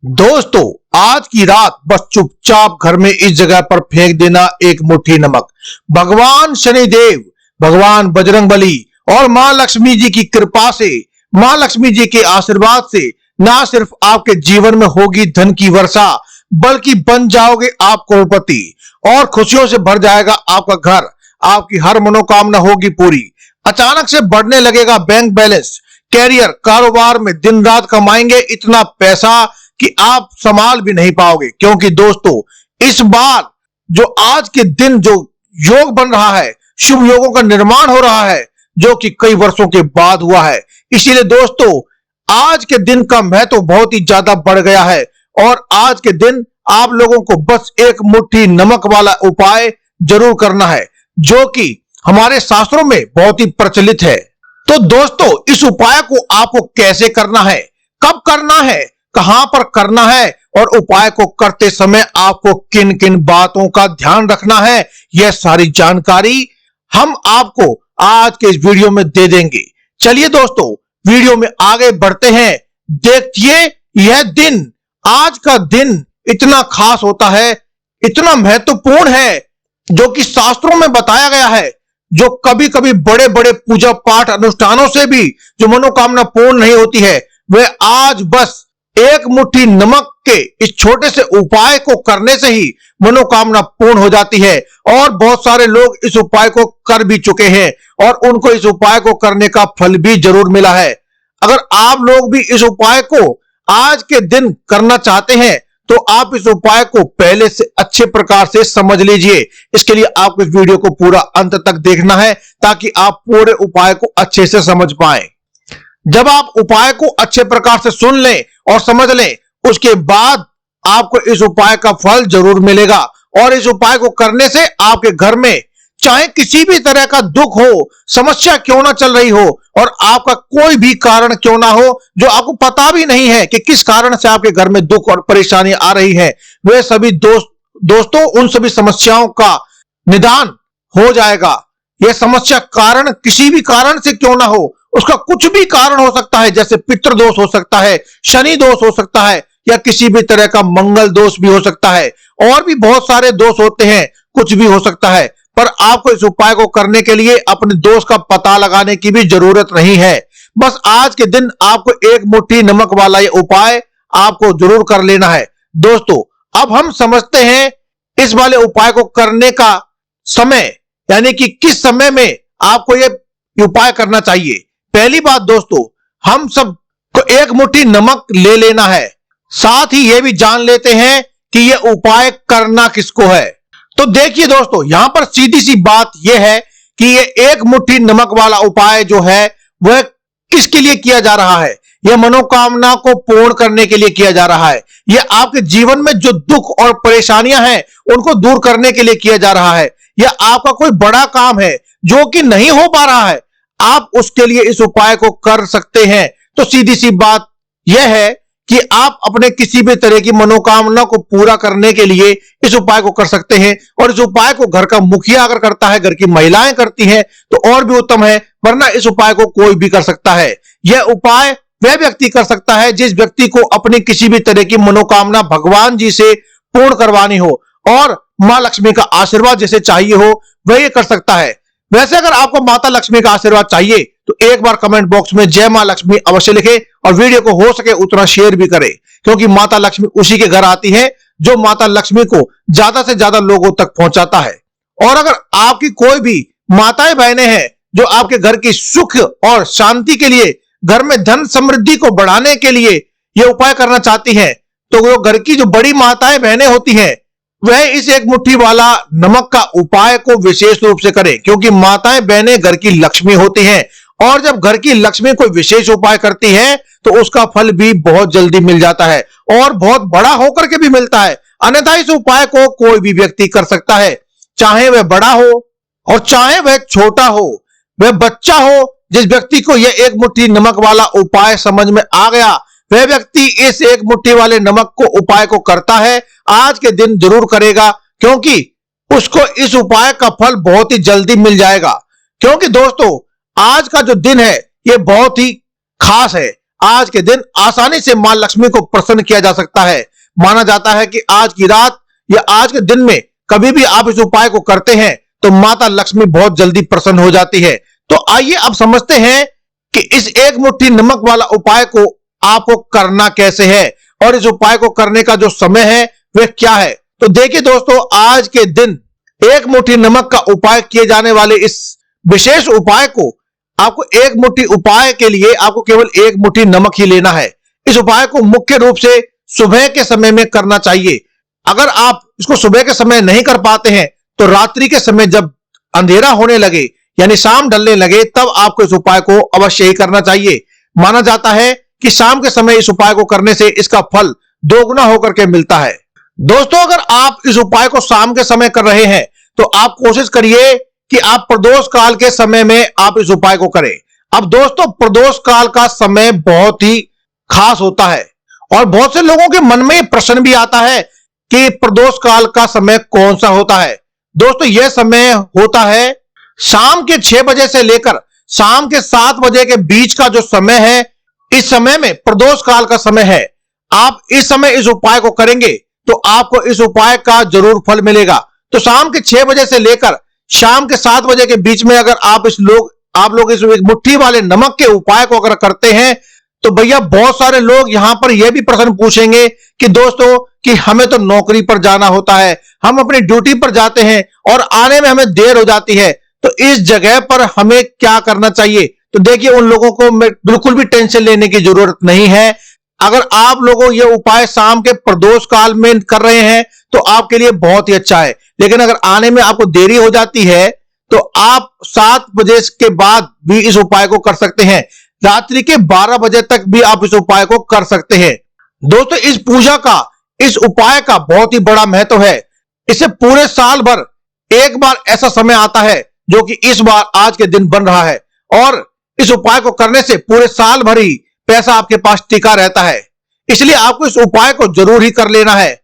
दोस्तों, आज की रात बस चुपचाप घर में इस जगह पर फेंक देना एक मुट्ठी नमक। भगवान शनिदेव, भगवान बजरंगबली और मां लक्ष्मी जी की कृपा से, मां लक्ष्मी जी के आशीर्वाद से ना सिर्फ आपके जीवन में होगी धन की वर्षा, बल्कि बन जाओगे आप करोड़पति और खुशियों से भर जाएगा आपका घर। आपकी हर मनोकामना होगी पूरी। अचानक से बढ़ने लगेगा बैंक बैलेंस। कैरियर, कारोबार में दिन रात कमाएंगे इतना पैसा कि आप संभाल भी नहीं पाओगे। क्योंकि दोस्तों, इस बार जो आज के दिन जो योग बन रहा है, शुभ योगों का निर्माण हो रहा है, जो कि कई वर्षों के बाद हुआ है। इसीलिए दोस्तों, आज के दिन का महत्व बहुत ही ज्यादा बढ़ गया है और आज के दिन आप लोगों को बस एक मुट्ठी नमक वाला उपाय जरूर करना है, जो कि हमारे शास्त्रों में बहुत ही प्रचलित है। तो दोस्तों, इस उपाय को आपको कैसे करना है, कब करना है, कहां पर करना है और उपाय को करते समय आपको किन किन बातों का ध्यान रखना है, यह सारी जानकारी हम आपको आज के इस वीडियो में दे देंगे। चलिए दोस्तों, वीडियो में आगे बढ़ते हैं। देखिए, यह दिन, आज का दिन इतना खास होता है, इतना महत्वपूर्ण है, जो कि शास्त्रों में बताया गया है। जो कभी कभी बड़े बड़े पूजा पाठ अनुष्ठानों से भी जो मनोकामना पूर्ण नहीं होती है, वह आज बस एक मुट्ठी नमक के इस छोटे से उपाय को करने से ही मनोकामना पूर्ण हो जाती है। और बहुत सारे लोग इस उपाय को कर भी चुके हैं और उनको इस उपाय को करने का फल भी जरूर मिला है। अगर आप लोग भी इस उपाय को आज के दिन करना चाहते हैं तो आप इस उपाय को पहले से अच्छे प्रकार से समझ लीजिए। इसके लिए आपको इस वीडियो को पूरा अंत तक देखना है ताकि आप पूरे उपाय को अच्छे से समझ पाएं। जब आप उपाय को अच्छे प्रकार से सुन लें और समझ लें, उसके बाद आपको इस उपाय का फल जरूर मिलेगा। और इस उपाय को करने से आपके घर में चाहे किसी भी तरह का दुख हो, समस्या क्यों ना चल रही हो और आपका कोई भी कारण क्यों ना हो, जो आपको पता भी नहीं है कि किस कारण से आपके घर में दुख और परेशानी आ रही है, वे सभी दोस्तों उन सभी समस्याओं का निदान हो जाएगा। यह समस्या कारण किसी भी कारण से क्यों ना हो, उसका कुछ भी कारण हो सकता है, जैसे पितृ दोष हो सकता है, शनि दोष हो सकता है, या किसी भी तरह का मंगल दोष भी हो सकता है, और भी बहुत सारे दोष होते हैं, कुछ भी हो सकता है। पर आपको इस उपाय को करने के लिए अपने दोष का पता लगाने की भी जरूरत नहीं है। बस आज के दिन आपको एक मुट्ठी नमक वाला ये उपाय आपको जरूर कर लेना है। दोस्तों, अब हम समझते हैं इस वाले उपाय को करने का समय, यानी कि किस समय में आपको ये उपाय करना चाहिए। पहली बात दोस्तों, हम सब को एक मुट्ठी नमक ले लेना है। साथ ही यह भी जान लेते हैं कि यह उपाय करना किसको है। तो देखिए दोस्तों, यहां पर सीधी सी बात यह है कि यह एक मुट्ठी नमक वाला उपाय जो है वह किसके लिए किया जा रहा है। यह मनोकामना को पूर्ण करने के लिए किया जा रहा है। यह आपके जीवन में जो दुख और परेशानियां हैं उनको दूर करने के लिए किया जा रहा है। यह आपका कोई बड़ा काम है जो कि नहीं हो पा रहा है, आप उसके लिए इस उपाय को कर सकते हैं। तो सीधी सी बात यह है कि आप अपने किसी भी तरह की मनोकामना को पूरा करने के लिए इस उपाय को कर सकते हैं। और इस उपाय को घर का मुखिया अगर करता है, घर की महिलाएं करती हैं, तो और भी उत्तम है, वरना इस उपाय को कोई भी कर सकता है। यह उपाय वह व्यक्ति कर सकता है जिस व्यक्ति को अपनी किसी भी तरह की मनोकामना भगवान जी से पूर्ण करवानी हो और मां लक्ष्मी का आशीर्वाद जिसे चाहिए हो, वह ये कर सकता है। वैसे अगर आपको माता लक्ष्मी का आशीर्वाद चाहिए तो एक बार कमेंट बॉक्स में जय मां लक्ष्मी अवश्य लिखें और वीडियो को हो सके उतना शेयर भी करें, क्योंकि माता लक्ष्मी उसी के घर आती है जो माता लक्ष्मी को ज्यादा से ज्यादा लोगों तक पहुंचाता है। और अगर आपकी कोई भी माताएं बहनें हैं जो आपके घर की सुख और शांति के लिए, घर में धन समृद्धि को बढ़ाने के लिए यह उपाय करना चाहती हैं, तो वो घर की जो बड़ी माताएं बहनें होती हैं वह इस एक मुट्ठी वाला नमक का उपाय को विशेष रूप से करें, क्योंकि माताएं बहनें घर की लक्ष्मी होती हैं। और जब घर की लक्ष्मी कोई विशेष उपाय करती है तो उसका फल भी बहुत जल्दी मिल जाता है और बहुत बड़ा होकर के भी मिलता है। अन्यथा इस उपाय को कोई भी व्यक्ति कर सकता है, चाहे वह बड़ा हो और चाहे वह छोटा हो, वह बच्चा हो। जिस व्यक्ति को यह एक मुट्ठी नमक वाला उपाय समझ में आ गया, वह व्यक्ति इस एक मुट्ठी वाले नमक को उपाय को करता है, आज के दिन जरूर करेगा, क्योंकि उसको इस उपाय का फल बहुत ही जल्दी मिल जाएगा। क्योंकि दोस्तों, आज का जो दिन है यह बहुत ही खास है। आज के दिन आसानी से मां लक्ष्मी को प्रसन्न किया जा सकता है। माना जाता है कि आज की रात या आज के दिन में कभी भी आप इस उपाय को करते हैं तो माता लक्ष्मी बहुत जल्दी प्रसन्न हो जाती है। तो आइए अब समझते हैं कि इस एक मुट्ठी नमक वाला उपाय को आपको करना कैसे है और इस उपाय को करने का जो समय है वह क्या है। तो देखिए दोस्तों, आज के दिन एक मुट्ठी नमक का उपाय किए जाने वाले इस विशेष उपाय को आपको एक मुट्ठी उपाय के लिए आपको केवल एक मुट्ठी नमक ही लेना है। इस उपाय को मुख्य रूप से सुबह के समय में करना चाहिए। अगर आप इसको सुबह के समय नहीं कर पाते हैं तो रात्रि के समय जब अंधेरा होने लगे यानी शाम ढलने लगे तब आपको इस उपाय को अवश्य ही करना चाहिए। माना जाता है कि शाम के समय इस उपाय को करने से इसका फल दोगुना होकर के मिलता है। दोस्तों, अगर आप इस उपाय को शाम के समय कर रहे हैं तो आप कोशिश करिए कि आप प्रदोष काल के समय में आप इस उपाय को करें। अब दोस्तों, प्रदोष काल का समय बहुत ही खास होता है और बहुत से लोगों के मन में प्रश्न भी आता है कि प्रदोष काल का समय कौन सा होता है। दोस्तों, यह समय होता है शाम के 6 बजे से लेकर शाम के 7 बजे के बीच का जो समय है, इस समय में प्रदोष काल का समय है। आप इस समय इस उपाय को करेंगे तो आपको इस उपाय का जरूर फल मिलेगा। तो शाम के 6 बजे से लेकर शाम के 7 बजे के बीच में अगर आप लोग इस मुट्ठी वाले नमक के उपाय को अगर करते हैं तो भैया बहुत सारे लोग यहां पर यह भी प्रश्न पूछेंगे कि दोस्तों कि हमें तो नौकरी पर जाना होता है, हम अपनी ड्यूटी पर जाते हैं और आने में हमें देर हो जाती है, तो इस जगह पर हमें क्या करना चाहिए। तो देखिए, उन लोगों को बिल्कुल भी टेंशन लेने की जरूरत नहीं है। अगर आप लोगों ये उपाय शाम के प्रदोष काल में कर रहे हैं तो आपके लिए बहुत ही अच्छा है। लेकिन अगर आने में आपको देरी हो जाती है तो आप 7 बजे के बाद भी इस उपाय को कर सकते हैं। रात्रि के 12 बजे तक भी आप इस उपाय को कर सकते हैं। दोस्तों, इस पूजा का, इस उपाय का बहुत ही बड़ा महत्व है। इसे पूरे साल भर एक बार ऐसा समय आता है जो कि इस बार आज के दिन बन रहा है और इस उपाय को करने से पूरे साल भर ही पैसा आपके पास टिका रहता है। इसलिए आपको इस उपाय को जरूर ही कर लेना है।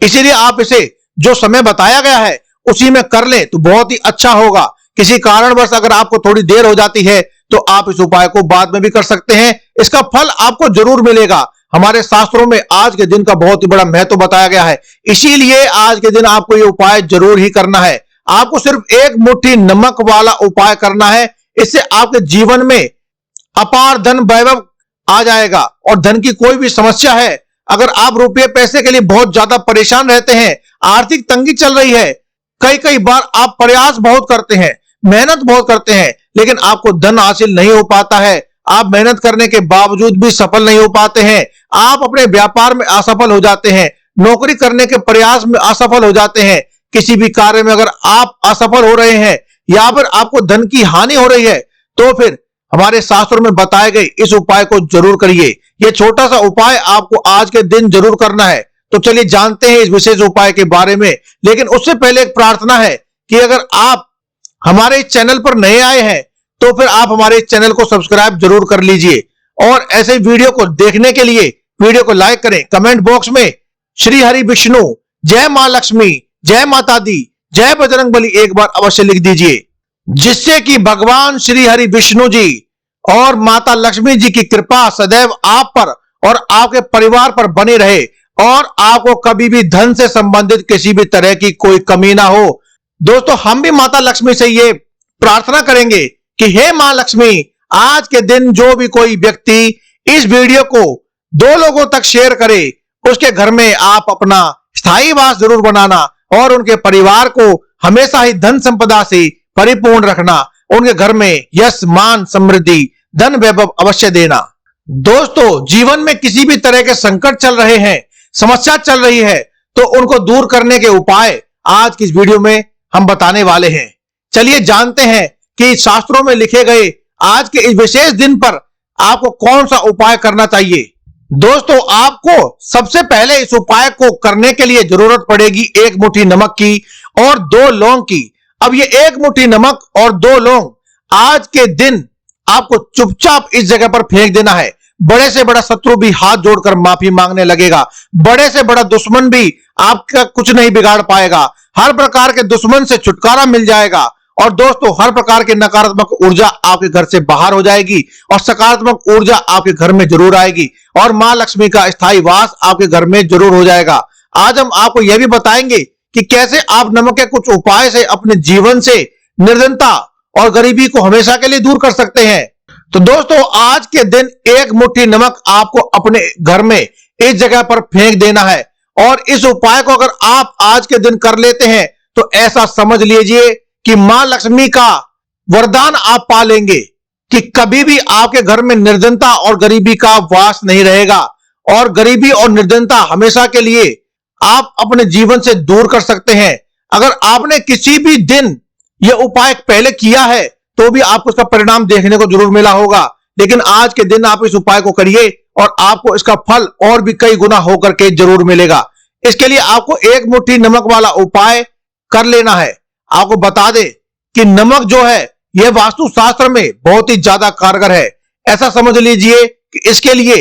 इसीलिए आप इसे जो समय बताया गया है उसी में कर लें तो बहुत ही अच्छा होगा। किसी कारणवश अगर आपको थोड़ी देर हो जाती है तो आप इस उपाय को बाद में भी कर सकते हैं। इसका फल आपको जरूर मिलेगा। हमारे शास्त्रों में आज के दिन का बहुत ही बड़ा महत्व बताया गया है, इसीलिए आज के दिन आपको यह उपाय जरूर ही करना है। आपको सिर्फ एक मुट्ठी नमक वाला उपाय करना है। इससे आपके जीवन में अपार धन वैभव आ जाएगा और धन की कोई भी समस्या है, अगर आप रुपये पैसे के लिए बहुत ज्यादा परेशान रहते हैं, आर्थिक तंगी चल रही है, कई बार आप प्रयास बहुत करते हैं, मेहनत बहुत करते हैं, लेकिन आपको धन हासिल नहीं हो पाता है, आप मेहनत करने के बावजूद भी सफल नहीं हो पाते हैं, आप अपने व्यापार में असफल हो जाते हैं, नौकरी करने के प्रयास में असफल हो जाते हैं, किसी भी कार्य में अगर आप असफल हो रहे हैं या फिर आपको धन की हानि हो रही है तो फिर हमारे शास्त्रों में बताए गए इस उपाय को जरूर करिए। यह छोटा सा उपाय आपको आज के दिन जरूर करना है। तो चलिए जानते हैं इस विशेष उपाय के बारे में। लेकिन उससे पहले एक प्रार्थना है कि अगर आप हमारे इस चैनल पर नए आए हैं तो फिर आप हमारे इस चैनल को सब्सक्राइब जरूर कर लीजिए और ऐसे वीडियो को देखने के लिए वीडियो को लाइक करें। कमेंट बॉक्स में श्री हरि विष्णु, जय मां लक्ष्मी, जय माता दी, जय बजरंग बली एक बार अवश्य लिख दीजिए, जिससे कि भगवान श्री हरि विष्णु जी और माता लक्ष्मी जी की कृपा सदैव आप पर और आपके परिवार पर बनी रहे और आपको कभी भी धन से संबंधित किसी भी तरह की कोई कमी ना हो। दोस्तों, हम भी माता लक्ष्मी से ये प्रार्थना करेंगे कि हे मां लक्ष्मी, आज के दिन जो भी कोई व्यक्ति इस वीडियो को 2 लोगों तक शेयर करे, उसके घर में आप अपना स्थायी वास जरूर बनाना और उनके परिवार को हमेशा ही धन संपदा से परिपूर्ण रखना, उनके घर में यश, मान, समृद्धि, धन वैभव अवश्य देना। दोस्तों, जीवन में किसी भी तरह के संकट चल रहे हैं, समस्या चल रही है, तो उनको दूर करने के उपाय आज की इस वीडियो में हम बताने वाले हैं। चलिए जानते हैं कि शास्त्रों में लिखे गए आज के इस विशेष दिन पर आपको कौन सा उपाय करना चाहिए। दोस्तों, आपको सबसे पहले इस उपाय को करने के लिए जरूरत पड़ेगी 1 मुट्ठी नमक की और 2 लौंग की। अब ये 1 मुट्ठी नमक और 2 लौंग आज के दिन आपको चुपचाप इस जगह पर फेंक देना है। बड़े से बड़ा शत्रु भी हाथ जोड़कर माफी मांगने लगेगा, बड़े से बड़ा दुश्मन भी आपका कुछ नहीं बिगाड़ पाएगा, हर प्रकार के दुश्मन से छुटकारा मिल जाएगा और दोस्तों हर प्रकार की नकारात्मक ऊर्जा आपके घर से बाहर हो जाएगी और सकारात्मक ऊर्जा आपके घर में जरूर आएगी और मां लक्ष्मी का स्थायी वास आपके घर में जरूर हो जाएगा। आज हम आपको यह भी बताएंगे कि कैसे आप नमक के कुछ उपाय से अपने जीवन से निर्धनता और गरीबी को हमेशा के लिए दूर कर सकते हैं। तो दोस्तों आज के दिन एक मुट्ठी नमक आपको अपने घर में इस जगह पर फेंक देना है और इस उपाय को अगर आप आज के दिन कर लेते हैं तो ऐसा समझ लीजिए कि मां लक्ष्मी का वरदान आप पा लेंगे कि कभी भी आपके घर में निर्धनता और गरीबी का वास नहीं रहेगा और गरीबी और निर्धनता हमेशा के लिए आप अपने जीवन से दूर कर सकते हैं। अगर आपने किसी भी दिन यह उपाय पहले किया है तो भी आपको इसका परिणाम देखने को जरूर मिला होगा, लेकिन आज के दिन आप इस उपाय को करिए और आपको इसका फल और भी कई गुना होकर के जरूर मिलेगा। इसके लिए आपको एक मुट्ठी नमक वाला उपाय कर लेना है। आपको बता दें कि नमक जो है यह वास्तुशास्त्र में बहुत ही ज्यादा कारगर है। ऐसा समझ लीजिए कि इसके लिए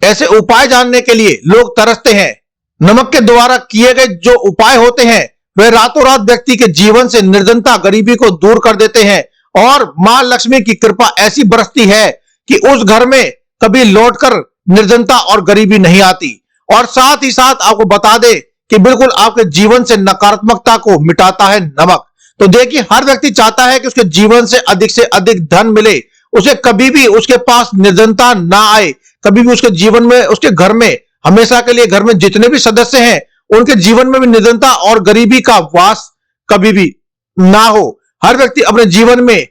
ऐसे उपाय जानने के लिए लोग तरसते हैं। नमक के द्वारा किए गए जो उपाय होते हैं वे रातों रात व्यक्ति के जीवन से निर्धनता गरीबी को दूर कर देते हैं और मां लक्ष्मी की कृपा ऐसी बरसती है कि उस घर में कभी लौटकर निर्धनता और गरीबी नहीं आती। और साथ ही साथ आपको बता दे कि बिल्कुल आपके जीवन से नकारात्मकता को मिटाता है नमक। तो देखिए हर व्यक्ति चाहता है कि उसके जीवन से अधिक धन मिले, उसे कभी भी उसके पास निर्धनता ना आए, कभी भी उसके जीवन में उसके घर में हमेशा के लिए घर में जितने भी सदस्य हैं उनके जीवन में भी निर्धनता और गरीबी का वास कभी भी ना हो। हर व्यक्ति अपने जीवन में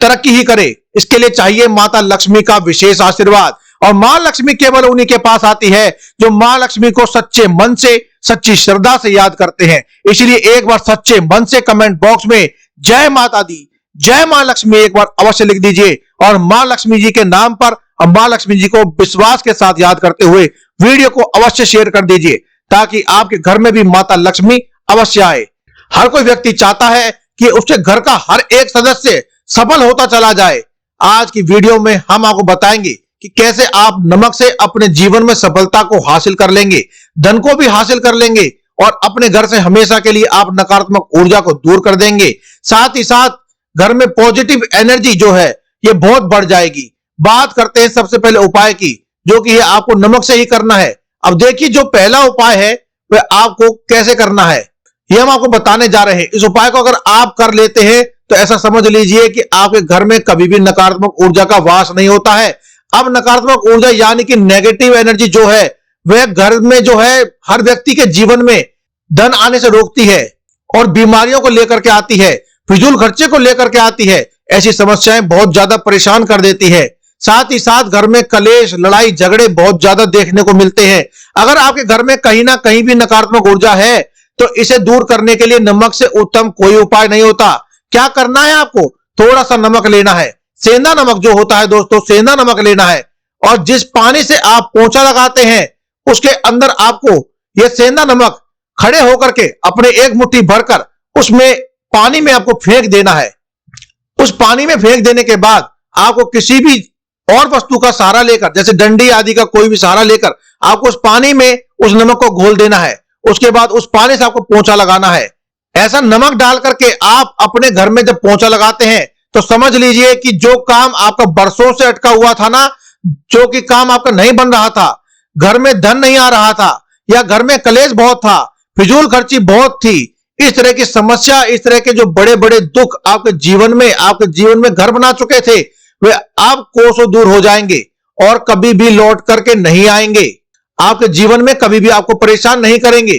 तरक्की ही करे, इसके लिए चाहिए माता लक्ष्मी का विशेष आशीर्वाद। और मां लक्ष्मी केवल उन्हीं के पास आती है जो मां लक्ष्मी को सच्चे मन से सच्ची श्रद्धा से याद करते हैं। इसलिए एक बार सच्चे मन से कमेंट बॉक्स में जय माता दी, जय मां लक्ष्मी एक बार अवश्य लिख दीजिए और मां लक्ष्मी जी के नाम पर और मां लक्ष्मी जी को विश्वास के साथ याद करते हुए वीडियो को अवश्य शेयर कर दीजिए ताकि आपके घर में भी माता लक्ष्मी अवश्य आए। हर कोई व्यक्ति चाहता है कि उसके घर का हर एक सदस्य सफल होता चला जाए। आज की वीडियो में हम आपको बताएंगे कि कैसे आप नमक से अपने जीवन में सफलता को हासिल कर लेंगे, धन को भी हासिल कर लेंगे और अपने घर से हमेशा के लिए आप नकारात्मक ऊर्जा को दूर कर देंगे। साथ ही साथ घर में पॉजिटिव एनर्जी जो है ये बहुत बढ़ जाएगी। बात करते हैं सबसे पहले उपाय की, जो कि ये आपको नमक से ही करना है। अब देखिए जो पहला उपाय है वह आपको कैसे करना है ये हम आपको बताने जा रहे हैं। इस उपाय को अगर आप कर लेते हैं तो ऐसा समझ लीजिए कि आपके घर में कभी भी नकारात्मक ऊर्जा का वास नहीं होता है। अब नकारात्मक ऊर्जा यानी कि नेगेटिव एनर्जी जो है वह घर में जो है हर व्यक्ति के जीवन में धन आने से रोकती है और बीमारियों को लेकर के आती है, फिजूल खर्चे को लेकर के आती है। ऐसी समस्याएं बहुत ज्यादा परेशान कर देती है। साथ ही साथ घर में कलेश लड़ाई झगड़े बहुत ज्यादा देखने को मिलते हैं। अगर आपके घर में कहीं ना कहीं भी नकारात्मक ऊर्जा है तो इसे दूर करने के लिए नमक से उत्तम कोई उपाय नहीं होता। क्या करना है आपको, थोड़ा सा नमक लेना है, सेंधा नमक जो होता है दोस्तों, सेंधा नमक लेना है और जिस पानी से आप पोंछा लगाते हैं उसके अंदर आपको यह सेंधा नमक खड़े होकर के अपने एक मुट्ठी भरकर उसमें पानी में आपको फेंक देना है। उस पानी में फेंक देने के बाद आपको किसी भी और वस्तु का सहारा लेकर, जैसे डंडी आदि का कोई भी सहारा लेकर आपको उस पानी में उस नमक को घोल देना है। उसके बाद उस पानी से आपको पोंछा लगाना है। ऐसा नमक डाल करके आप अपने घर में जब पोंछा लगाते हैं तो समझ लीजिए कि जो काम आपका बरसों से अटका हुआ था ना, जो कि काम आपका नहीं बन रहा था, घर में धन नहीं आ रहा था या घर में कलेश बहुत था, फिजूल खर्ची बहुत थी, इस तरह की समस्या, इस तरह के जो बड़े बड़े दुख आपके जीवन में घर बना चुके थे वे आप कोसों दूर हो जाएंगे और कभी भी लौट करके नहीं आएंगे। आपके जीवन में कभी भी आपको परेशान नहीं करेंगे।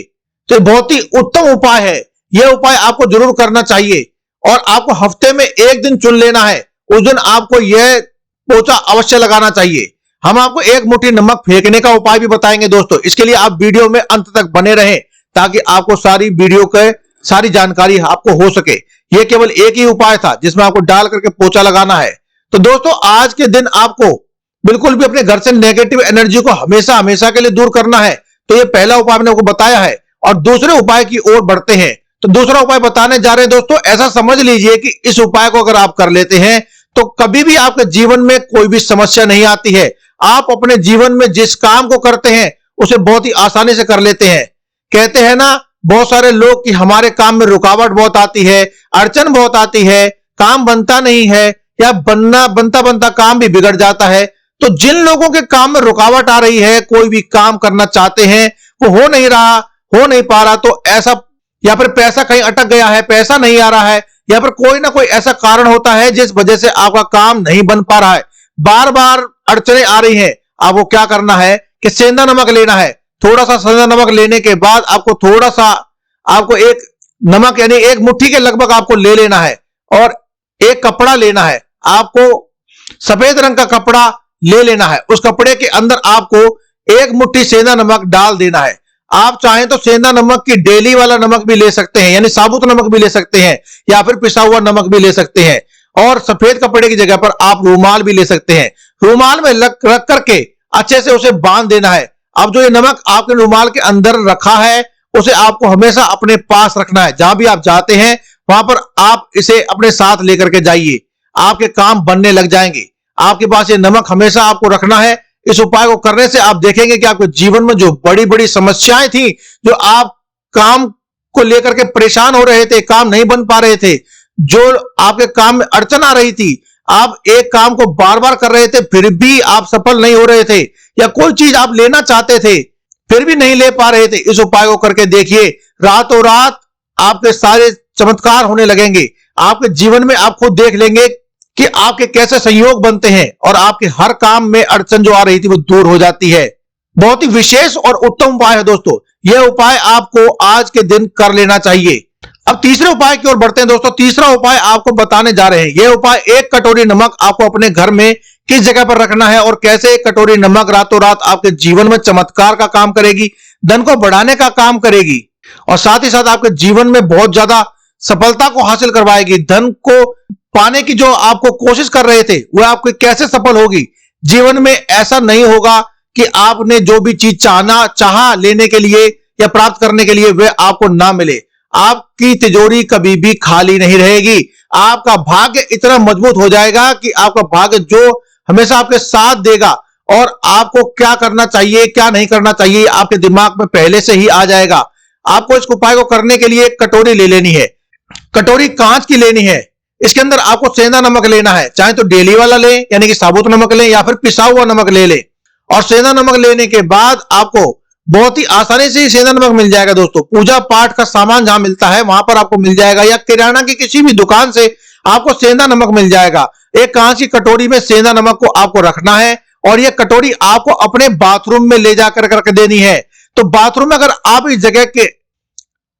तो बहुत ही उत्तम उपाय है। यह उपाय आपको जरूर करना चाहिए और आपको हफ्ते में एक दिन चुन लेना है। उस दिन आपको यह पोंछा अवश्य लगाना चाहिए। हम आपको एक मुट्ठी नमक फेंकने का उपाय भी बताएंगे दोस्तों। इसके लिए आप वीडियो में अंत तक बने रहें ताकि आपको सारी वीडियो के सारी जानकारी आपको हो सके। यह केवल एक ही उपाय था जिसमें आपको डाल करके पोंछा लगाना है। तो दोस्तों आज के दिन आपको बिल्कुल भी अपने घर से नेगेटिव एनर्जी को हमेशा हमेशा के लिए दूर करना है। तो ये पहला उपाय मैंने आपको बताया है और दूसरे उपाय की ओर बढ़ते हैं। तो दूसरा उपाय बताने जा रहे हैं दोस्तों। ऐसा समझ लीजिए कि इस उपाय को अगर आप कर लेते हैं तो कभी भी आपके जीवन में कोई भी समस्या नहीं आती है। आप अपने जीवन में जिस काम को करते हैं उसे बहुत ही आसानी से कर लेते हैं। कहते हैं ना, बहुत सारे लोग कि हमारे काम में रुकावट बहुत आती है, अड़चन बहुत आती है, काम बनता नहीं है या बनता बनता काम भी बिगड़ जाता है। तो जिन लोगों के काम में रुकावट आ रही है, कोई भी काम करना चाहते हैं वो हो नहीं रहा, हो नहीं पा रहा, तो ऐसा, या फिर पैसा कहीं अटक गया है, पैसा नहीं आ रहा है, या फिर कोई ना कोई ऐसा कारण होता है जिस वजह से आपका काम नहीं बन पा रहा है, बार बार अड़चने आ रही हैं, आपको क्या करना है कि सेंधा नमक लेना है। थोड़ा सा सेंधा नमक लेने के बाद आपको थोड़ा सा, आपको एक नमक यानी एक मुट्ठी के लगभग आपको ले लेना है और एक कपड़ा लेना है। आपको सफेद रंग का कपड़ा ले लेना है। उस कपड़े के अंदर आपको एक मुट्ठी सेंधा नमक डाल देना है। आप चाहें तो सेंधा नमक की डेली वाला नमक भी ले सकते हैं, यानी साबुत नमक भी ले सकते हैं, या फिर पिसा हुआ नमक भी ले सकते हैं। और सफेद कपड़े की जगह पर आप रूमाल भी ले सकते हैं। रूमाल में रख करके अच्छे से उसे बांध देना है। अब जो ये नमक आपके रूमाल के अंदर रखा है, उसे आपको हमेशा अपने पास रखना है। जहां भी आप जाते हैं वहां पर आप इसे अपने साथ लेकर के जाइए, आपके काम बनने लग जाएंगे। आपके पास ये नमक हमेशा आपको रखना है। इस उपाय को करने से आप देखेंगे कि आपके जीवन में जो बड़ी बड़ी समस्याएं थी, जो आप काम को लेकर के परेशान हो रहे थे, काम नहीं बन पा रहे थे, जो आपके काम में अड़चन आ रही थी, आप एक काम को बार बार कर रहे थे फिर भी आप सफल नहीं हो रहे थे, या कोई चीज आप लेना चाहते थे फिर भी नहीं ले पा रहे थे, इस उपाय को करके देखिए, रातों रात आपके सारे चमत्कार होने लगेंगे। आपके जीवन में आप खुद देख लेंगे कि आपके कैसे संयोग बनते हैं और आपके हर काम में अड़चन जो आ रही थी वो दूर हो जाती है। बहुत ही विशेष और उत्तम उपाय है दोस्तों। यह उपाय आपको आज के दिन कर लेना चाहिए। अब तीसरे उपाय की ओर बढ़ते हैं दोस्तों। तीसरा उपाय आपको बताने जा रहे हैं। यह उपाय, एक कटोरी नमक आपको अपने घर में किस जगह पर रखना है और कैसे एक कटोरी नमक रातों रात आपके जीवन में चमत्कार का काम करेगी, धन को बढ़ाने का काम करेगी और साथ ही साथ आपके जीवन में बहुत ज्यादा सफलता को हासिल करवाएगी। धन को पाने की जो आपको कोशिश कर रहे थे वह आपको कैसे सफल होगी। जीवन में ऐसा नहीं होगा कि आपने जो भी चीज चाहा लेने के लिए या प्राप्त करने के लिए वह आपको ना मिले। आपकी तिजोरी कभी भी खाली नहीं रहेगी। आपका भाग्य इतना मजबूत हो जाएगा कि आपका भाग्य जो हमेशा आपके साथ देगा और आपको क्या करना चाहिए क्या नहीं करना चाहिए आपके दिमाग में पहले से ही आ जाएगा। आपको इस उपाय को करने के लिए एक कटोरी ले लेनी है। कटोरी कांच की लेनी है। इसके अंदर आपको सेंधा नमक लेना है, चाहे तो डेली वाला लें यानी कि साबुत नमक लें या फिर पिसा हुआ नमक ले लें। और सेंधा नमक लेने के बाद आपको बहुत ही आसानी से सेंधा नमक मिल जाएगा दोस्तों। पूजा पाठ का सामान जहां मिलता है वहां पर आपको मिल जाएगा, या किराना की किसी भी दुकान से आपको सेंधा नमक मिल जाएगा। एक कांच की कटोरी में सेंधा नमक को आपको रखना है और यह कटोरी आपको अपने बाथरूम में ले जाकर करके देनी है। तो बाथरूम में अगर आप इस जगह के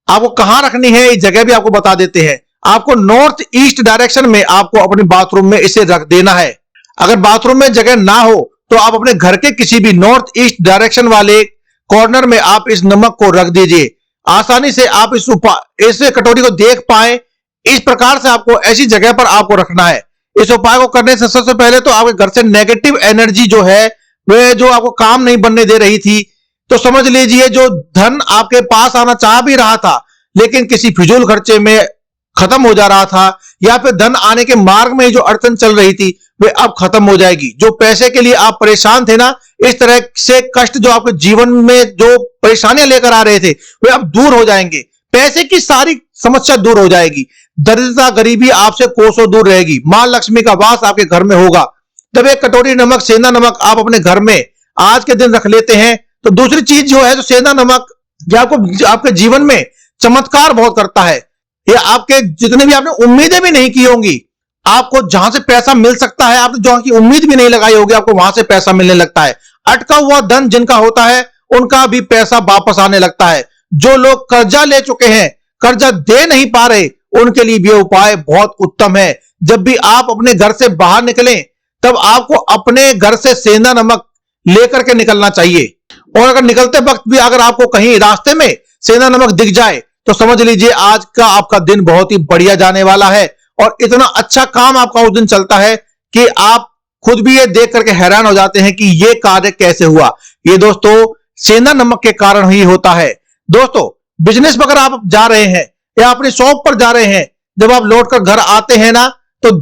आपको कहां रखनी है इस जगह भी आपको बता देते हैं। आपको नॉर्थ ईस्ट डायरेक्शन में आपको अपने बाथरूम में इसे रख देना है। अगर बाथरूम में जगह ना हो तो आप अपने घर के किसी भी नॉर्थ ईस्ट डायरेक्शन वाले कॉर्नर में आप इस नमक को रख दीजिए। आसानी से आप इस कटोरी को देख पाए, इस प्रकार से आपको ऐसी जगह पर आपको रखना है। इस उपाय को करने से सबसे पहले तो आपके घर से नेगेटिव एनर्जी जो है वह जो आपको काम नहीं बनने दे रही थी, तो समझ लीजिए जो धन आपके पास आना चाह भी रहा था लेकिन किसी फिजूल खर्चे में खत्म हो जा रहा था, या फिर धन आने के मार्ग में जो अड़चन चल रही थी वह अब खत्म हो जाएगी। जो पैसे के लिए आप परेशान थे ना, इस तरह से कष्ट जो आपके जीवन में जो परेशानियां लेकर आ रहे थे वे अब दूर हो जाएंगे। पैसे की सारी समस्या दूर हो जाएगी। दरिद्रता गरीबी आपसे कोसों दूर रहेगी। मां लक्ष्मी का वास आपके घर में होगा। जब एक कटोरी नमक, सेंधा नमक आप अपने घर में आज के दिन रख लेते हैं तो दूसरी चीज जो है, तो सेंधा नमक आपको आपके जीवन में चमत्कार बहुत करता है। ये आपके जितने भी आपने उम्मीदें भी नहीं की होंगी, आपको जहां से पैसा मिल सकता है, आपने जहां की उम्मीद भी नहीं लगाई होगी, आपको वहां से पैसा मिलने लगता है। अटका हुआ धन जिनका होता है उनका भी पैसा वापस आने लगता है। जो लोग कर्जा ले चुके हैं, कर्जा दे नहीं पा रहे, उनके लिए भी उपाय बहुत उत्तम है। जब भी आप अपने घर से बाहर निकलें तब आपको अपने घर से सेंधा नमक लेकर के निकलना चाहिए। और अगर निकलते वक्त भी अगर आपको कहीं रास्ते में सेंधा नमक दिख जाए तो समझ लीजिए आज का आपका दिन बहुत ही बढ़िया जाने वाला है और इतना अच्छा काम आपका उस दिन चलता है कि आप खुद भी ये देख करके हैरान हो जाते हैं कि ये कार्य कैसे हुआ। ये दोस्तों सेंधा नमक के कारण ही होता है। दोस्तों बिजनेस में अगर आप जा रहे हैं या अपनी शॉप पर जा रहे हैं, जब आप लौटकर घर आते हैं ना तो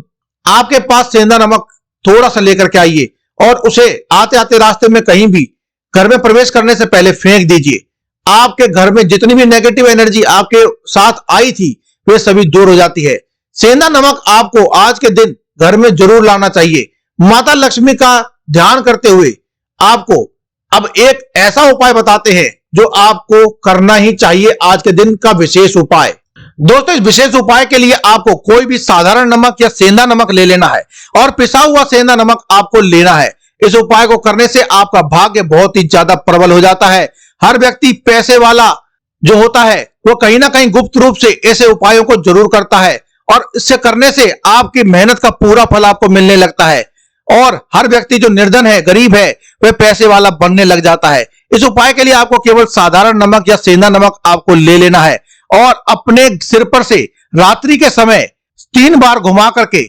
आपके पास सेंधा नमक थोड़ा सा लेकर के आइए और उसे आते आते रास्ते में कहीं भी घर में प्रवेश करने से पहले फेंक दीजिए। आपके घर में जितनी भी नेगेटिव एनर्जी आपके साथ आई थी वे सभी दूर हो जाती है। सेंधा नमक आपको आज के दिन घर में जरूर लाना चाहिए। माता लक्ष्मी का ध्यान करते हुए आपको अब एक ऐसा उपाय बताते हैं जो आपको करना ही चाहिए, आज के दिन का विशेष उपाय। दोस्तों, इस विशेष उपाय के लिए आपको कोई भी साधारण नमक या सेंधा नमक ले लेना है और पिसा हुआ सेंधा नमक आपको लेना है। इस उपाय को करने से आपका भाग्य बहुत ही ज्यादा प्रबल हो जाता है। हर व्यक्ति पैसे वाला जो होता है वो कहीं ना कहीं गुप्त रूप से ऐसे उपायों को जरूर करता है और इससे करने से आपकी मेहनत का पूरा फल आपको मिलने लगता है। और हर व्यक्ति जो निर्धन है, गरीब है, वह पैसे वाला बनने लग जाता है। इस उपाय के लिए आपको केवल साधारण नमक या सेंधा नमक आपको ले लेना है और अपने सिर पर से रात्रि के समय 3 बार घुमा करके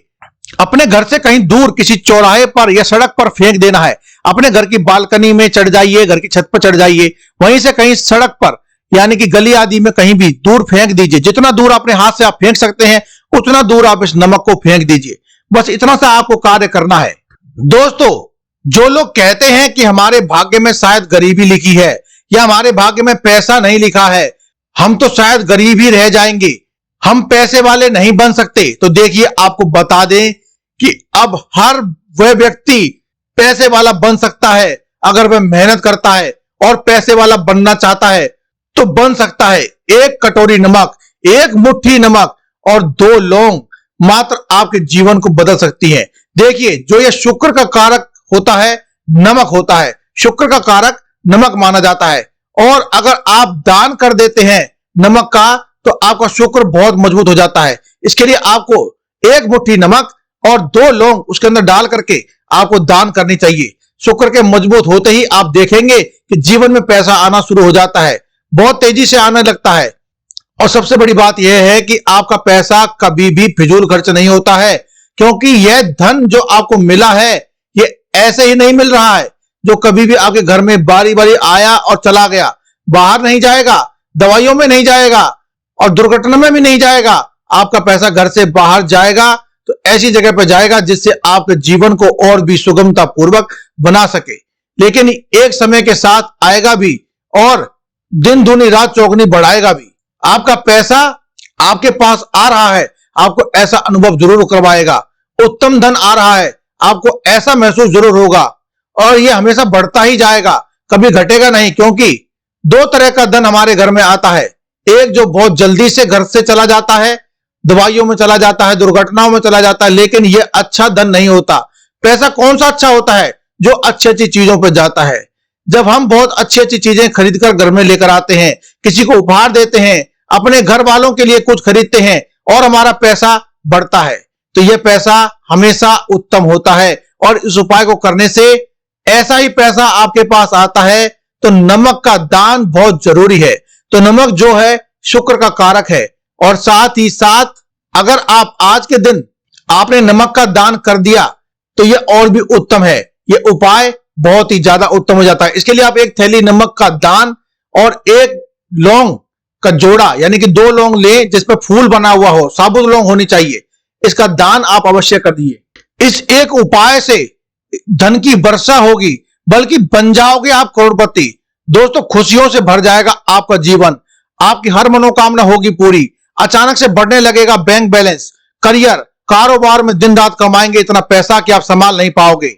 अपने घर से कहीं दूर किसी चौराहे पर या सड़क पर फेंक देना है। अपने घर की बालकनी में चढ़ जाइए, घर की छत पर चढ़ जाइए, वहीं से कहीं सड़क पर यानी कि गली आदि में कहीं भी दूर फेंक दीजिए। जितना दूर अपने हाथ से आप फेंक सकते हैं उतना दूर आप इस नमक को फेंक दीजिए। बस इतना सा आपको कार्य करना है। दोस्तों, जो लोग कहते हैं कि हमारे भाग्य में शायद गरीबी लिखी है या हमारे भाग्य में पैसा नहीं लिखा है, हम तो शायद गरीब ही रह जाएंगे, हम पैसे वाले नहीं बन सकते, तो देखिए आपको बता दें कि अब हर वह व्यक्ति पैसे वाला बन सकता है अगर वह मेहनत करता है और पैसे वाला बनना चाहता है तो बन सकता है। 1 कटोरी नमक, 1 मुट्ठी नमक और 2 लौंग मात्र आपके जीवन को बदल सकती है। देखिए, जो ये शुक्र का कारक होता है नमक होता है, शुक्र का कारक नमक माना जाता है। और अगर आप दान कर देते हैं नमक का तो आपका शुक्र बहुत मजबूत हो जाता है। इसके लिए आपको 1 मुट्ठी नमक और 2 लौंग उसके अंदर डाल करके आपको दान करनी चाहिए। शुक्र के मजबूत होते ही आप देखेंगे कि जीवन में पैसा आना शुरू हो जाता है, बहुत तेजी से आने लगता है। और सबसे बड़ी बात यह है कि आपका पैसा कभी भी फिजूल खर्च नहीं होता है, क्योंकि यह धन जो आपको मिला है ये ऐसे ही नहीं मिल रहा है जो कभी भी आपके घर में बारी बारी आया और चला गया। बाहर नहीं जाएगा, दवाइयों में नहीं जाएगा और दुर्घटना में भी नहीं जाएगा। आपका पैसा घर से बाहर जाएगा तो ऐसी जगह पर जाएगा जिससे आपके जीवन को और भी सुगमता पूर्वक बना सके। लेकिन एक समय के साथ आएगा भी और दिन दूनी रात चौगनी बढ़ाएगा भी। आपका पैसा आपके पास आ रहा है, आपको ऐसा अनुभव जरूर करवाएगा। उत्तम धन आ रहा है, आपको ऐसा महसूस जरूर होगा और यह हमेशा बढ़ता ही जाएगा, कभी घटेगा नहीं। क्योंकि 2 तरह का धन हमारे घर में आता है। एक जो बहुत जल्दी से घर से चला जाता है, दवाइयों में चला जाता है, दुर्घटनाओं में चला जाता है, लेकिन यह अच्छा धन नहीं होता। पैसा कौन सा अच्छा होता है? जो अच्छी अच्छी चीजों पर जाता है। जब हम बहुत अच्छी अच्छी चीजें खरीद कर घर में लेकर आते हैं, किसी को उपहार देते हैं, अपने घर वालों के लिए कुछ खरीदते हैं और हमारा पैसा बढ़ता है, तो यह पैसा हमेशा उत्तम होता है। और इस उपाय को करने से ऐसा ही पैसा आपके पास आता है। तो नमक का दान बहुत जरूरी है। तो नमक जो है शुक्र का कारक है और साथ ही साथ अगर आप आज के दिन आपने नमक का दान कर दिया तो यह और भी उत्तम है। यह उपाय बहुत ही ज्यादा उत्तम हो जाता है। इसके लिए आप 1 थैली नमक का दान और 1 लौंग का जोड़ा यानी कि 2 लौंग ले जिस पर फूल बना हुआ हो, साबुत लौंग होनी चाहिए, इसका दान आप अवश्य कर दिए। इस एक उपाय से धन की वर्षा होगी, बल्कि बन जाओगे आप करोड़पति। दोस्तों, खुशियों से भर जाएगा आपका जीवन, आपकी हर मनोकामना होगी पूरी। अचानक से बढ़ने लगेगा बैंक बैलेंस, करियर, कारोबार में दिन रात कमाएंगे इतना पैसा कि आप संभाल नहीं पाओगे।